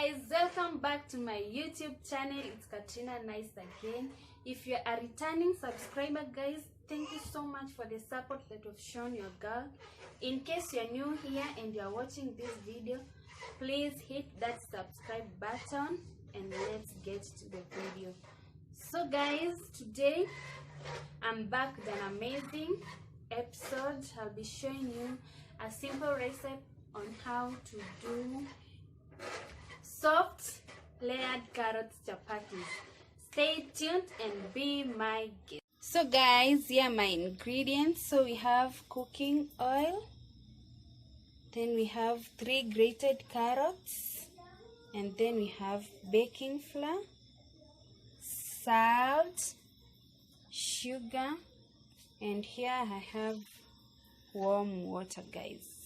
guys, welcome back to my YouTube channel. It's Katrina Nice again. If you're a returning subscriber, guys, thank you so much for the support that you've shown your girl. In case you're new here and you're watching this video, please hit that subscribe button and let's get to the video. So guys, today I'm back with an amazing episode. I'll be showing you a simple recipe on how to do soft layered carrot chapatis. Stay tuned and be my guest. So guys, here are my ingredients. So we have cooking oil, then we have 3 grated carrots, and then we have baking flour, salt, sugar, and here I have warm water, guys.